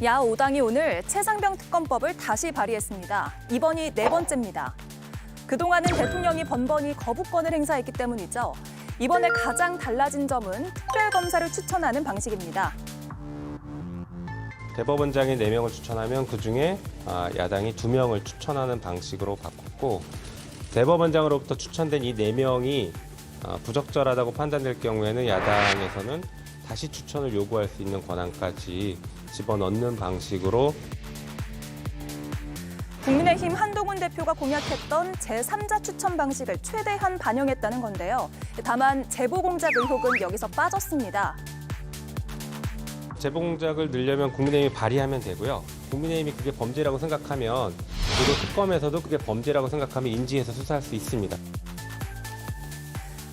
야5당이 오늘 최상병 특검법을 다시 발의했습니다. 이번이 네 번째입니다. 그동안은 대통령이 번번이 거부권을 행사했기 때문이죠. 이번에 가장 달라진 점은 특별검사를 추천하는 방식입니다. 대법원장이 4명을 추천하면 그중에 야당이 2명을 추천하는 방식으로 바꿨고, 대법원장으로부터 추천된 이 4명이 부적절하다고 판단될 경우에는 야당에서는 다시 추천을 요구할 수 있는 권한까지 집어넣는 방식으로. 국민의힘 한동훈 대표가 공약했던 제3자 추천 방식을 최대한 반영했다는 건데요. 다만 제보공작 의혹은 여기서 빠졌습니다. 제보공작을 넣으려면 국민의힘이 발의하면 되고요. 국민의힘이 그게 범죄라고 생각하면, 그리고 특검에서도 그게 범죄라고 생각하면 인지해서 수사할 수 있습니다.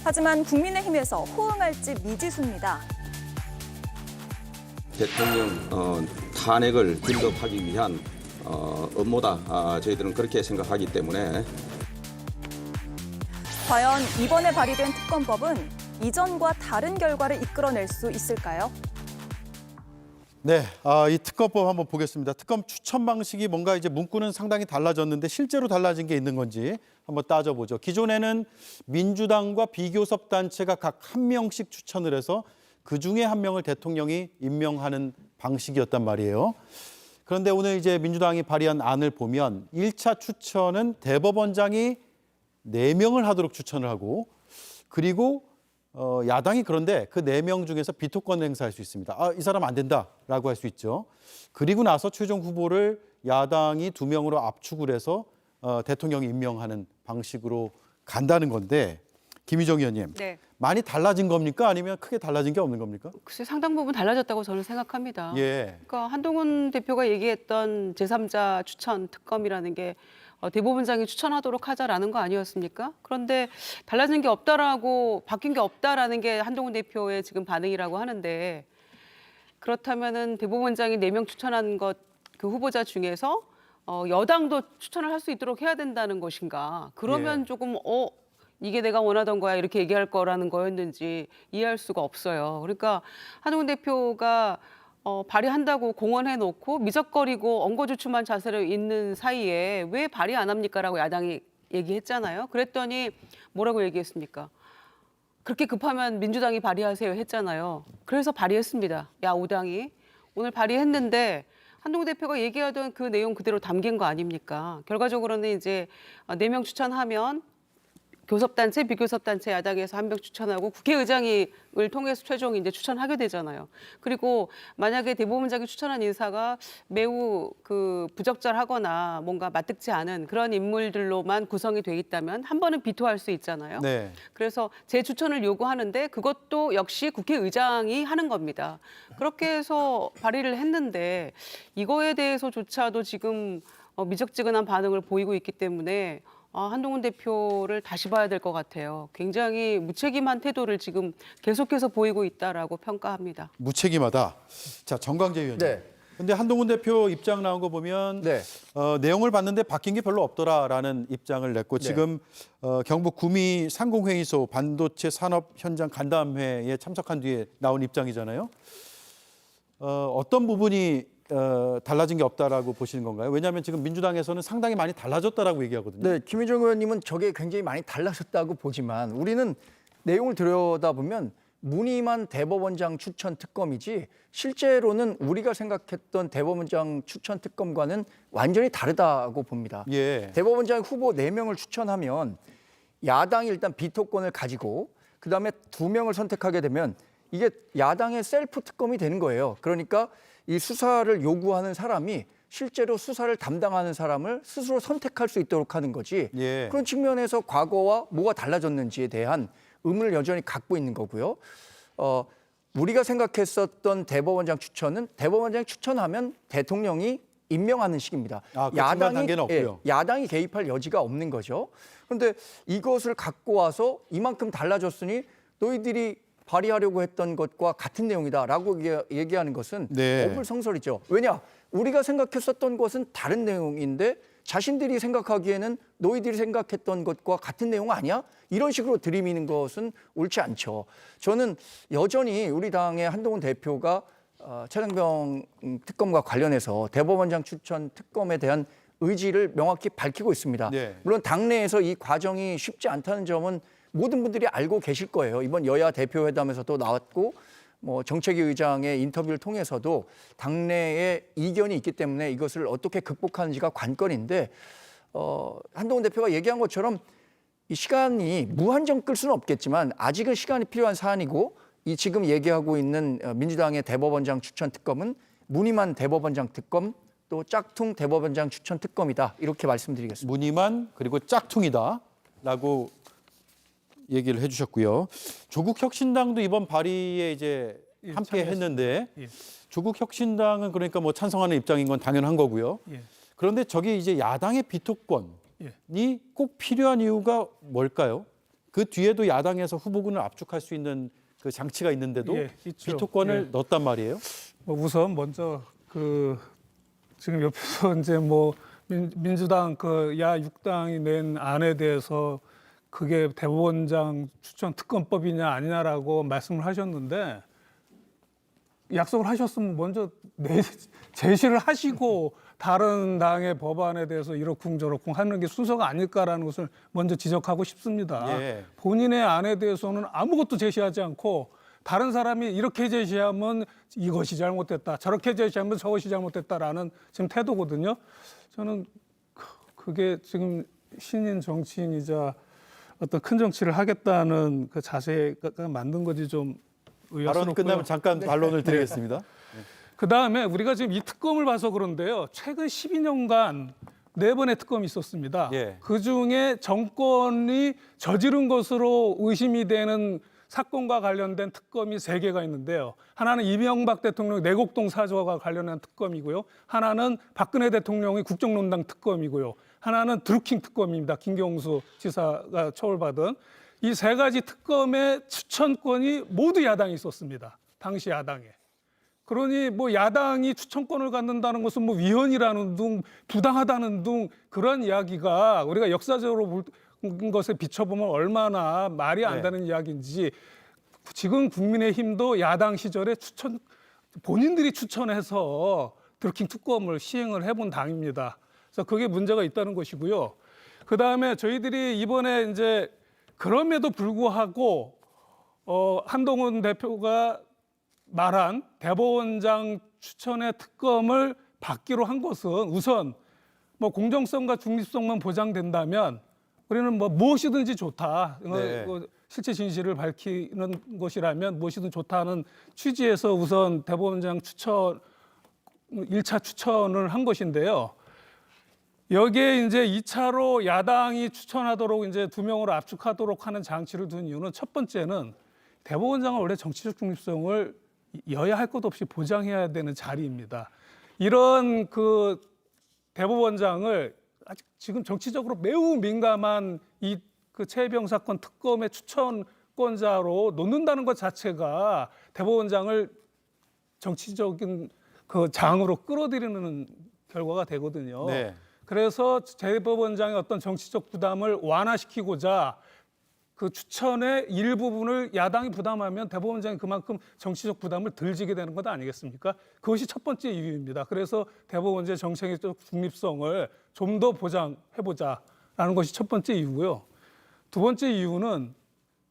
하지만 국민의힘에서 호응할지 미지수입니다. 대통령 탄핵을 빌드업하기 위한 업무다. 저희들은 그렇게 생각하기 때문에. 과연 이번에 발의된 특검법은 이전과 다른 결과를 이끌어낼 수 있을까요? 네, 이 특검법 한번 보겠습니다. 특검 추천 방식이 뭔가 이제 문구는 상당히 달라졌는데 실제로 달라진 게 있는 건지 한번 따져보죠. 기존에는 민주당과 비교섭 단체가 각 한 명씩 추천을 해서 그중에 한 명을 대통령이 임명하는 방식이었단 말이에요. 그런데 오늘 이제 민주당이 발의한 안을 보면 1차 추천은 대법원장이 4명을 하도록 추천을 하고, 그리고 야당이 그런데 그 4명 중에서 비토권을 행사할 수 있습니다. 이 사람 안 된다라고 할 수 있죠. 그리고 나서 최종 후보를 야당이 2명으로 압축을 해서 대통령이 임명하는 방식으로 간다는 건데, 김희정 의원님, 네. 많이 달라진 겁니까? 아니면 크게 달라진 게 없는 겁니까? 글쎄 상당 부분 달라졌다고 저는 생각합니다. 예. 그러니까 한동훈 대표가 얘기했던 제3자 추천 특검이라는 게 대법원장이 추천하도록 하자라는 거 아니었습니까? 그런데 달라진 게 없다라고, 바뀐 게 없다라는 게 한동훈 대표의 지금 반응이라고 하는데, 그렇다면은 대법원장이 4명 추천한 것, 그 후보자 중에서 여당도 추천을 할 수 있도록 해야 된다는 것인가? 그러면 예. 조금 이게 내가 원하던 거야 이렇게 얘기할 거라는 거였는지 이해할 수가 없어요. 그러니까 한동훈 대표가 발의한다고 공언해놓고 미적거리고 엉거주춤한 자세로 있는 사이에 왜 발의 안 합니까라고 야당이 얘기했잖아요. 그랬더니 뭐라고 얘기했습니까? 그렇게 급하면 민주당이 발의하세요 했잖아요. 그래서 발의했습니다. 야5당이 오늘 발의했는데 한동훈 대표가 얘기하던 그 내용 그대로 담긴 거 아닙니까? 결과적으로는 이제 4명 추천하면 교섭단체, 비교섭단체 야당에서 1명 추천하고 국회의장을 통해서 최종 이제 추천하게 되잖아요. 그리고 만약에 대법원장이 추천한 인사가 매우 부적절하거나 뭔가 마뜩지 않은 그런 인물들로만 구성이 돼 있다면 한 번은 비토할 수 있잖아요. 네. 그래서 재추천을 요구하는데 그것도 역시 국회의장이 하는 겁니다. 그렇게 해서 발의를 했는데 이거에 대해서조차도 지금 미적지근한 반응을 보이고 있기 때문에 한동훈 대표를 다시 봐야 될 것 같아요. 굉장히 무책임한 태도를 지금 계속해서 보이고 있다라고 평가합니다. 무책임하다. 자, 정광재 의원님. 네. 근데 한동훈 대표 입장 나온 거 보면 네. 내용을 봤는데 바뀐 게 별로 없더라라는 입장을 냈고, 네. 지금 경북 구미 상공회의소 반도체 산업 현장 간담회에 참석한 뒤에 나온 입장이잖아요. 어떤 부분이 달라진 게 없다라고 보시는 건가요? 왜냐하면 지금 민주당에서는 상당히 많이 달라졌다라고 얘기하거든요. 네, 김희정 의원님은 저게 굉장히 많이 달라졌다고 보지만 우리는 내용을 들여다보면 무늬만 대법원장 추천 특검이지 실제로는 우리가 생각했던 대법원장 추천 특검과는 완전히 다르다고 봅니다. 예. 대법원장 후보 4명을 추천하면 야당이 일단 비토권을 가지고 그다음에 2명을 선택하게 되면 이게 야당의 셀프 특검이 되는 거예요. 그러니까 이 수사를 요구하는 사람이 실제로 수사를 담당하는 사람을 스스로 선택할 수 있도록 하는 거지. 예. 그런 측면에서 과거와 뭐가 달라졌는지에 대한 의문을 여전히 갖고 있는 거고요. 우리가 생각했었던 대법원장 추천은 대법원장이 추천하면 대통령이 임명하는 식입니다. 그 중간 단계는 없고요. 야당이 개입할 여지가 없는 거죠. 그런데 이것을 갖고 와서 이만큼 달라졌으니 너희들이 발의하려고 했던 것과 같은 내용이다라고 얘기하는 것은 네. 어불성설이죠. 왜냐? 우리가 생각했었던 것은 다른 내용인데 자신들이 생각하기에는 너희들이 생각했던 것과 같은 내용 아니야? 이런 식으로 들이미는 것은 옳지 않죠. 저는 여전히 우리 당의 한동훈 대표가 최상병 특검과 관련해서 대법원장 추천 특검에 대한 의지를 명확히 밝히고 있습니다. 네. 물론 당내에서 이 과정이 쉽지 않다는 점은 모든 분들이 알고 계실 거예요. 이번 여야 대표 회담에서도 나왔고 뭐 정책위 의장의 인터뷰를 통해서도 당내에 이견이 있기 때문에 이것을 어떻게 극복하는지가 관건인데 한동훈 대표가 얘기한 것처럼 이 시간이 무한정 끌 수는 없겠지만 아직은 시간이 필요한 사안이고 이 지금 얘기하고 있는 민주당의 대법원장 추천 특검은 무늬만 대법원장 특검 또 짝퉁 대법원장 추천 특검이다 이렇게 말씀드리겠습니다. 무늬만 그리고 짝퉁이다라고 얘기를 해주셨고요. 조국 혁신당도 이번 발의에 이제 함께 했는데 조국 혁신당은 그러니까 뭐 찬성하는 입장인 건 당연한 거고요. 그런데 저기 이제 야당의 비토권이 꼭 필요한 이유가 뭘까요? 그 뒤에도 야당에서 후보군을 압축할 수 있는 그 장치가 있는데도 있죠. 비토권을 넣었단 말이에요. 뭐 우선 먼저 지금 옆에서 이제 뭐 민주당 그 야 6당이 낸 안에 대해서 그게 대법원장 추천 특검법이냐 아니냐라고 말씀을 하셨는데 약속을 하셨으면 먼저 제시를 하시고 다른 당의 법안에 대해서 이러쿵저러쿵 하는 게 순서가 아닐까라는 것을 먼저 지적하고 싶습니다. 예. 본인의 안에 대해서는 아무것도 제시하지 않고 다른 사람이 이렇게 제시하면 이것이 잘못됐다, 저렇게 제시하면 저것이 잘못됐다라는 지금 태도거든요. 저는 그게 지금 신인 정치인이자 어떤 큰 정치를 하겠다는 그 자세가 맞는 거지 좀 의아스럽고요. 발언 끝나면 잠깐 반론을 드리겠습니다. 그다음에 우리가 지금 이 특검을 봐서 그런데요. 최근 12년간 4번의 특검이 있었습니다. 예. 그중에 정권이 저지른 것으로 의심이 되는 사건과 관련된 특검이 3개가 있는데요. 하나는 이명박 대통령 내곡동 사저와 관련한 특검이고요. 하나는 박근혜 대통령의 국정농단 특검이고요. 하나는 드루킹 특검입니다. 김경수 지사가 처벌받은. 이 3가지 특검의 추천권이 모두 야당이 있었습니다. 당시 야당에. 그러니 뭐 야당이 추천권을 갖는다는 것은 뭐 위헌이라는 등 부당하다는 등 그런 이야기가 우리가 역사적으로 본 것에 비춰보면 얼마나 말이 안 되는 이야기인지 지금 국민의힘도 야당 시절에 본인들이 추천해서 드루킹 특검을 시행을 해본 당입니다. 그래서 그게 문제가 있다는 것이고요. 그 다음에 저희들이 이번에 이제 그럼에도 불구하고 한동훈 대표가 말한 대법원장 추천의 특검을 받기로 한 것은 우선 뭐 공정성과 중립성만 보장된다면 우리는 뭐 무엇이든지 좋다. 네. 실체 진실을 밝히는 것이라면 무엇이든 좋다는 취지에서 우선 대법원장 추천 1차 추천을 한 것인데요. 여기에 이제 2차로 야당이 추천하도록 이제 2명으로 압축하도록 하는 장치를 둔 이유는 첫 번째는 대법원장은 원래 정치적 중립성을 여야 할 것 없이 보장해야 되는 자리입니다. 이런 그 대법원장을 아직 지금 정치적으로 매우 민감한 이 그 최혜병 사건 특검의 추천권자로 놓는다는 것 자체가 대법원장을 정치적인 그 장으로 끌어들이는 결과가 되거든요. 네. 그래서 대법원장의 어떤 정치적 부담을 완화시키고자 그 추천의 일부분을 야당이 부담하면 대법원장이 그만큼 정치적 부담을 덜 지게 되는 것 아니겠습니까? 그것이 첫 번째 이유입니다. 그래서 대법원장의 정책적 중립성을 좀 더 보장해보자라는 것이 첫 번째 이유고요. 두 번째 이유는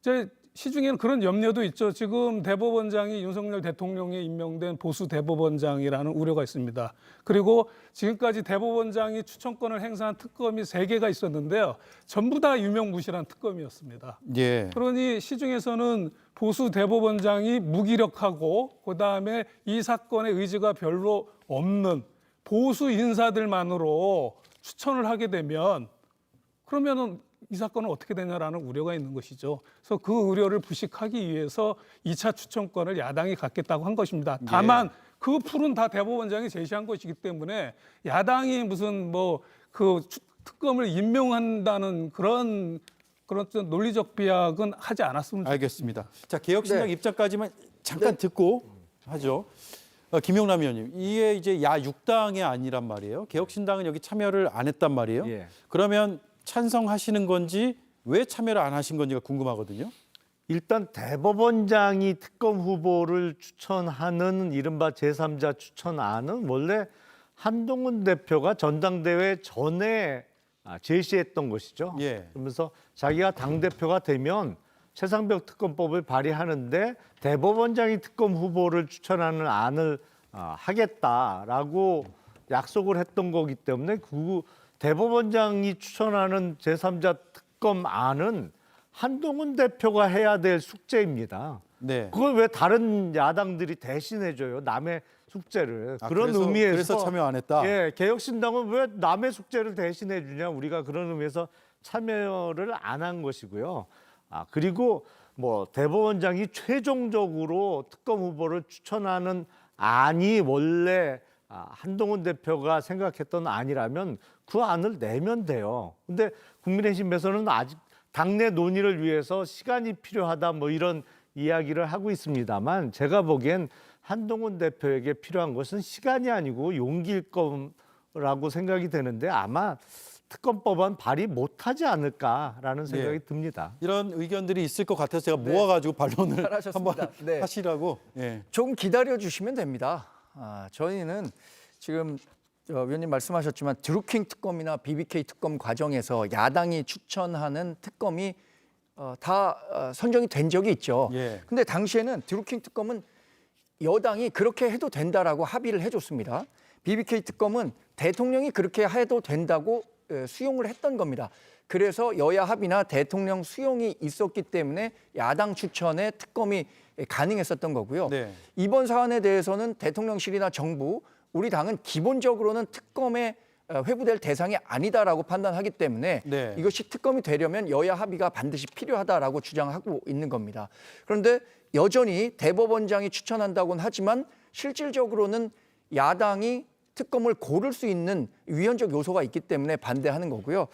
이제 시중에는 그런 염려도 있죠. 지금 대법원장이 윤석열 대통령에 임명된 보수 대법원장이라는 우려가 있습니다. 그리고 지금까지 대법원장이 추천권을 행사한 특검이 3개가 있었는데요. 전부 다 유명무실한 특검이었습니다. 예. 그러니 시중에서는 보수 대법원장이 무기력하고 그다음에 이 사건의 의지가 별로 없는 보수 인사들만으로 추천을 하게 되면 그러면은 이 사건은 어떻게 되냐라는 우려가 있는 것이죠. 그래서 그 우려를 부식하기 위해서 2차 추천권을 야당이 갖겠다고 한 것입니다. 다만 그 풀은 다 대법원장이 제시한 것이기 때문에 야당이 무슨 뭐 그 특검을 임명한다는 그런 논리적 비약은 하지 않았으면 좋겠습니다. 알겠습니다. 자, 개혁신당 입장까지만 잠깐 듣고 하죠. 김용남 의원님, 이게 이제 야 6당이 아니란 말이에요. 개혁신당은 여기 참여를 안 했단 말이에요. 그러면 찬성하시는 건지 왜 참여를 안 하신 건지가 궁금하거든요. 일단 대법원장이 특검 후보를 추천하는 이른바 제3자 추천안은 원래 한동훈 대표가 전당대회 전에 제시했던 것이죠. 예. 그러면서 자기가 당대표가 되면 최상병 특검법을 발의하는데 대법원장이 특검 후보를 추천하는 안을 하겠다라고 약속을 했던 거기 때문에 그 대법원장이 추천하는 제3자 특검안은 한동훈 대표가 해야 될 숙제입니다. 네. 그걸 왜 다른 야당들이 대신해줘요? 남의 숙제를. 그런 의미에서 그래서 참여 안 했다. 예, 개혁신당은 왜 남의 숙제를 대신해주냐? 우리가 그런 의미에서 참여를 안 한 것이고요. 그리고 뭐 대법원장이 최종적으로 특검 후보를 추천하는 안이 원래 한동훈 대표가 생각했던 안이라면 그 안을 내면 돼요. 근데 국민의힘에서는 아직 당내 논의를 위해서 시간이 필요하다 뭐 이런 이야기를 하고 있습니다만 제가 보기엔 한동훈 대표에게 필요한 것은 시간이 아니고 용기일 거라고 생각이 되는데 아마 특검법안 발의 못하지 않을까라는 생각이 듭니다. 이런 의견들이 있을 것 같아서 제가 모아가지고 반론을 잘하셨습니다. 한번 네. 하시라고. 예. 좀 기다려 주시면 됩니다. 저희는 지금 위원님 말씀하셨지만 드루킹 특검이나 BBK 특검 과정에서 야당이 추천하는 특검이 다 선정이 된 적이 있죠. 예. 근데 당시에는 드루킹 특검은 여당이 그렇게 해도 된다라고 합의를 해줬습니다. BBK 특검은 대통령이 그렇게 해도 된다고 수용을 했던 겁니다. 그래서 여야 합의나 대통령 수용이 있었기 때문에 야당 추천의 특검이 가능했었던 거고요. 네. 이번 사안에 대해서는 대통령실이나 정부, 우리 당은 기본적으로는 특검에 회부될 대상이 아니다라고 판단하기 때문에 네. 이것이 특검이 되려면 여야 합의가 반드시 필요하다라고 주장하고 있는 겁니다. 그런데 여전히 대법원장이 추천한다고는 하지만 실질적으로는 야당이 특검을 고를 수 있는 위헌적 요소가 있기 때문에 반대하는 거고요.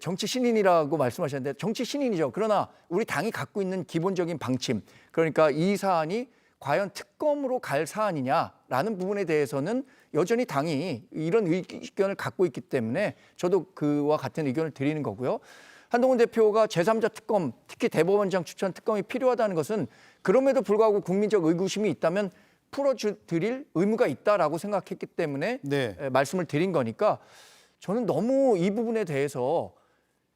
정치 신인이라고 말씀하셨는데 정치 신인이죠. 그러나 우리 당이 갖고 있는 기본적인 방침, 그러니까 이 사안이 과연 특검으로 갈 사안이냐라는 부분에 대해서는 여전히 당이 이런 의견을 갖고 있기 때문에 저도 그와 같은 의견을 드리는 거고요. 한동훈 대표가 제3자 특검, 특히 대법원장 추천 특검이 필요하다는 것은 그럼에도 불구하고 국민적 의구심이 있다면 풀어드릴 의무가 있다라고 생각했기 때문에 네. 말씀을 드린 거니까 저는 너무 이 부분에 대해서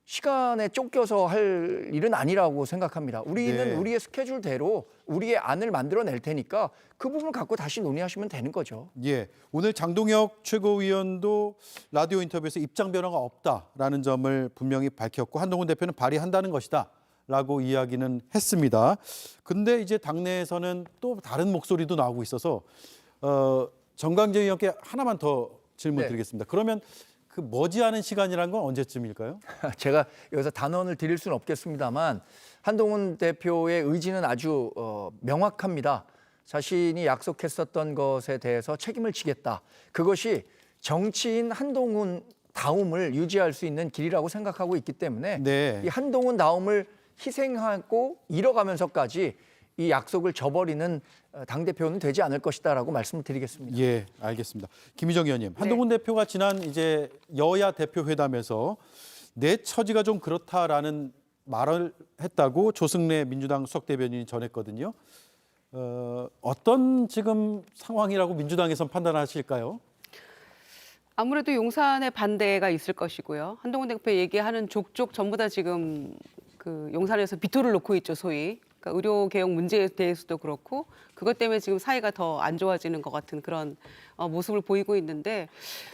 시간에 쫓겨서 할 일은 아니라고 생각합니다. 우리는 네. 우리의 스케줄대로 우리의 안을 만들어낼 테니까 그 부분을 갖고 다시 논의하시면 되는 거죠. 예. 오늘 장동혁 최고위원도 라디오 인터뷰에서 입장 변화가 없다라는 점을 분명히 밝혔고 한동훈 대표는 발의한다는 것이다. 라고 이야기는 했습니다. 근데 이제 당내에서는 또 다른 목소리도 나오고 있어서 정강재 의원께 하나만 더 질문 네. 드리겠습니다. 그러면 그 머지않은 시간이란 건 언제쯤일까요? 제가 여기서 단언을 드릴 수는 없겠습니다만 한동훈 대표의 의지는 아주 명확합니다. 자신이 약속했었던 것에 대해서 책임을 지겠다. 그것이 정치인 한동훈 다움을 유지할 수 있는 길이라고 생각하고 있기 때문에 네. 이 한동훈 다움을 희생하고 잃어가면서까지 이 약속을 저버리는 당대표는 되지 않을 것이다라고 말씀을 드리겠습니다. 예, 알겠습니다. 김희정 의원님, 한동훈 대표가 지난 이제 여야 대표 회담에서 내 처지가 좀 그렇다라는 말을 했다고 조승래 민주당 수석 대변인이 전했거든요. 어떤 지금 상황이라고 민주당에선 판단하실까요? 아무래도 용산의 반대가 있을 것이고요. 한동훈 대표 얘기하는 족족 전부 다 지금 그 용산에서 비토를 놓고 있죠, 소위. 그러니까 의료 개혁 문제에 대해서도 그렇고 그것 때문에 지금 사이가 더 안 좋아지는 것 같은 그런 모습을 보이고 있는데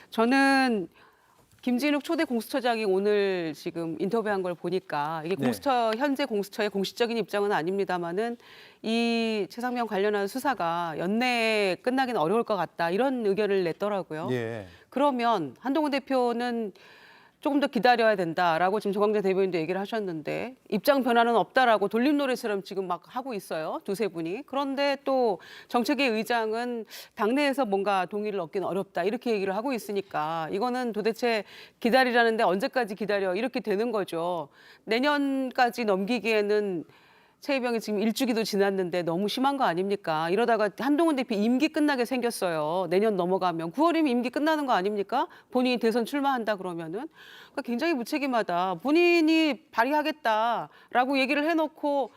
저는 김진욱 초대 공수처장이 오늘 지금 인터뷰한 걸 보니까 이게 공수처 현재 공수처의 공식적인 입장은 아닙니다만은 이 최상병 관련한 수사가 연내에 끝나기는 어려울 것 같다 이런 의견을 냈더라고요. 예. 그러면 한동훈 대표는 조금 더 기다려야 된다라고 지금 조광재 대변인도 얘기를 하셨는데 입장 변화는 없다라고 돌림노래처럼 지금 막 하고 있어요. 두세 분이. 그런데 또 정책의 의장은 당내에서 뭔가 동의를 얻기는 어렵다 이렇게 얘기를 하고 있으니까 이거는 도대체 기다리라는데 언제까지 기다려 이렇게 되는 거죠. 내년까지 넘기기에는 최희병이 지금 일주기도 지났는데 너무 심한 거 아닙니까? 이러다가 한동훈 대표 임기 끝나게 생겼어요. 내년 넘어가면 9월이면 임기 끝나는 거 아닙니까? 본인이 대선 출마한다 그러면은 그러니까 굉장히 무책임하다. 본인이 발의하겠다라고 얘기를 해놓고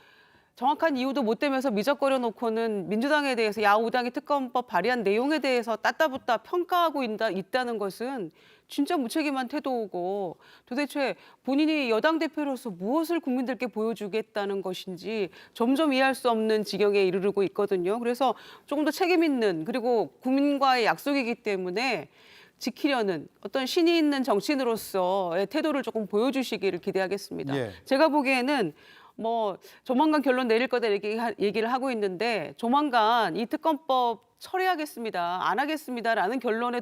정확한 이유도 못 대면서 미적거려 놓고는 민주당에 대해서 야5당이 특검법 발의한 내용에 대해서 따따붙다 평가하고 있다는 것은 진짜 무책임한 태도고 도대체 본인이 여당 대표로서 무엇을 국민들께 보여주겠다는 것인지 점점 이해할 수 없는 지경에 이르르고 있거든요. 그래서 조금 더 책임 있는 그리고 국민과의 약속이기 때문에 지키려는 어떤 신이 있는 정치인으로서의 태도를 조금 보여주시기를 기대하겠습니다. 예. 제가 보기에는 뭐 조만간 결론 내릴 거다 얘기를 하고 있는데 조만간 이 특검법 처리하겠습니다, 안 하겠습니다라는 결론에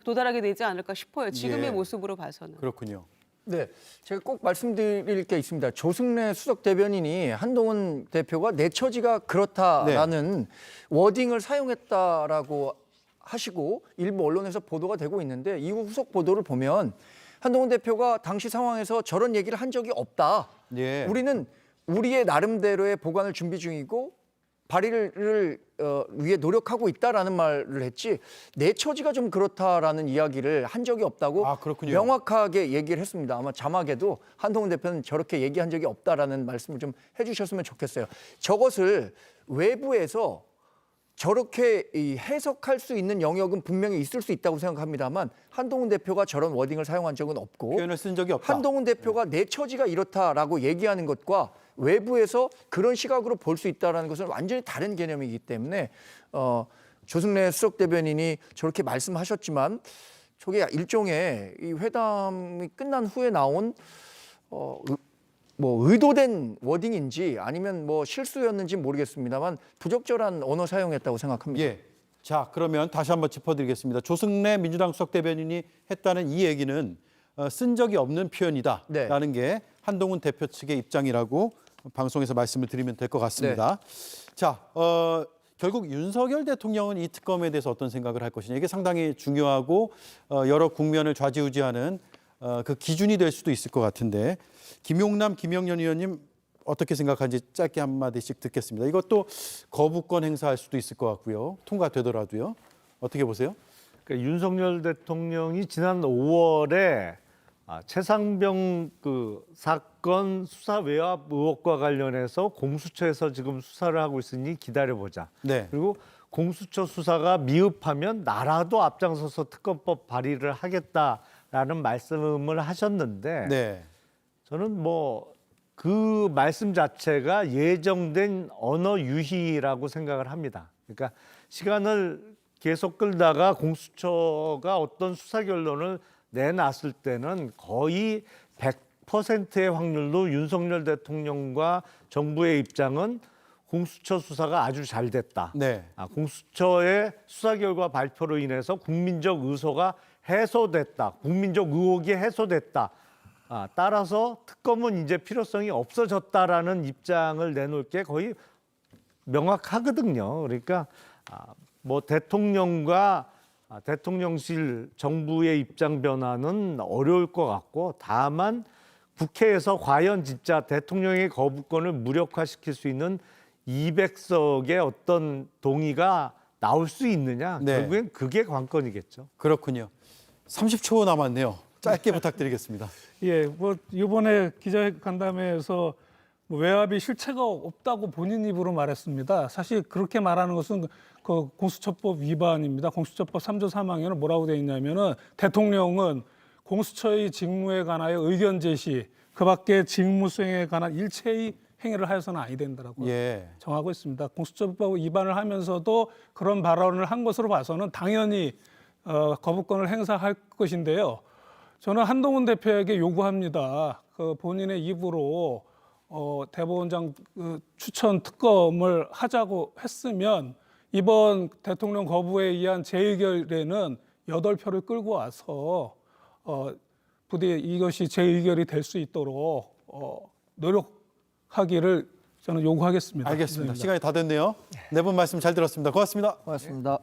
도달하게 되지 않을까 싶어요. 지금의 예. 모습으로 봐서는. 그렇군요. 네, 제가 꼭 말씀드릴 게 있습니다. 조승래 수석 대변인이 한동훈 대표가 내 처지가 그렇다라는 워딩을 사용했다라고 하시고 일부 언론에서 보도가 되고 있는데 이후 후속 보도를 보면 한동훈 대표가 당시 상황에서 저런 얘기를 한 적이 없다. 예. 우리는 우리의 나름대로의 보관을 준비 중이고 발의를 위해 노력하고 있다라는 말을 했지 내 처지가 좀 그렇다라는 이야기를 한 적이 없다고 아, 그렇군요. 명확하게 얘기를 했습니다. 아마 자막에도 한동훈 대표는 저렇게 얘기한 적이 없다라는 말씀을 좀 해주셨으면 좋겠어요. 저것을 외부에서 저렇게 해석할 수 있는 영역은 분명히 있을 수 있다고 생각합니다만 한동훈 대표가 저런 워딩을 사용한 적은 없고 표현을 쓴 적이 없다. 한동훈 대표가 내 처지가 이렇다라고 얘기하는 것과 외부에서 그런 시각으로 볼 수 있다는 것은 완전히 다른 개념이기 때문에 조승래 수석 대변인이 저렇게 말씀하셨지만 저게 일종의 이 회담이 끝난 후에 나온 뭐 의도된 워딩인지 아니면 뭐 실수였는지 모르겠습니다만 부적절한 언어 사용했다고 생각합니다. 예. 자, 그러면 다시 한번 짚어드리겠습니다. 조승래 민주당 수석 대변인이 했다는 이 얘기는 쓴 적이 없는 표현이다라는 게 한동훈 대표 측의 입장이라고 방송에서 말씀을 드리면 될 것 같습니다. 자, 결국 윤석열 대통령은 이 특검에 대해서 어떤 생각을 할 것이냐 이게 상당히 중요하고 여러 국면을 좌지우지하는 그 기준이 될 수도 있을 것 같은데 김용남, 김영년 의원님 어떻게 생각하는지 짧게 한마디씩 듣겠습니다. 이것도 거부권 행사할 수도 있을 것 같고요. 통과되더라도요. 어떻게 보세요? 그러니까 윤석열 대통령이 지난 5월에 최상병 그 사건 수사 외압 의혹과 관련해서 공수처에서 지금 수사를 하고 있으니 기다려보자. 네. 그리고 공수처 수사가 미흡하면 나라도 앞장서서 특검법 발의를 하겠다라는 말씀을 하셨는데 네. 저는 뭐 그 말씀 자체가 예정된 언어 유희라고 생각을 합니다. 그러니까 시간을 계속 끌다가 공수처가 어떤 수사 결론을 내놨을 때는 거의 100%의 확률로 윤석열 대통령과 정부의 입장은 공수처 수사가 아주 잘 됐다. 네. 공수처의 수사 결과 발표로 인해서 국민적 의소가 해소됐다. 국민적 의혹이 해소됐다. 따라서 특검은 이제 필요성이 없어졌다라는 입장을 내놓을 게 거의 명확하거든요. 그러니까 뭐 대통령과 대통령실 정부의 입장 변화는 어려울 것 같고 다만 국회에서 과연 진짜 대통령의 거부권을 무력화시킬 수 있는 200석의 어떤 동의가 나올 수 있느냐 네. 결국엔 그게 관건이겠죠. 그렇군요. 30초 남았네요. 짧게 부탁드리겠습니다. 예, 뭐 이번에 기자간담회에서 뭐 외압이 실체가 없다고 본인 입으로 말했습니다. 사실 그렇게 말하는 것은 그 공수처법 위반입니다. 공수처법 3조 3항에는 뭐라고 되어 있냐면은 대통령은 공수처의 직무에 관하여 의견 제시, 그밖에 직무 수행에 관한 일체의 행위를 하여서는 아니 된다라고 예. 정하고 있습니다. 공수처법 위반을 하면서도 그런 발언을 한 것으로 봐서는 당연히 거부권을 행사할 것인데요. 저는 한동훈 대표에게 요구합니다. 그 본인의 입으로 대법원장 추천 특검을 하자고 했으면 이번 대통령 거부에 의한 재의결에는 8표를 끌고 와서 부디 이것이 재의결이 될 수 있도록 노력하기를 저는 요구하겠습니다. 알겠습니다. 감사합니다. 시간이 다 됐네요. 네 분 말씀 잘 들었습니다. 고맙습니다. 고맙습니다.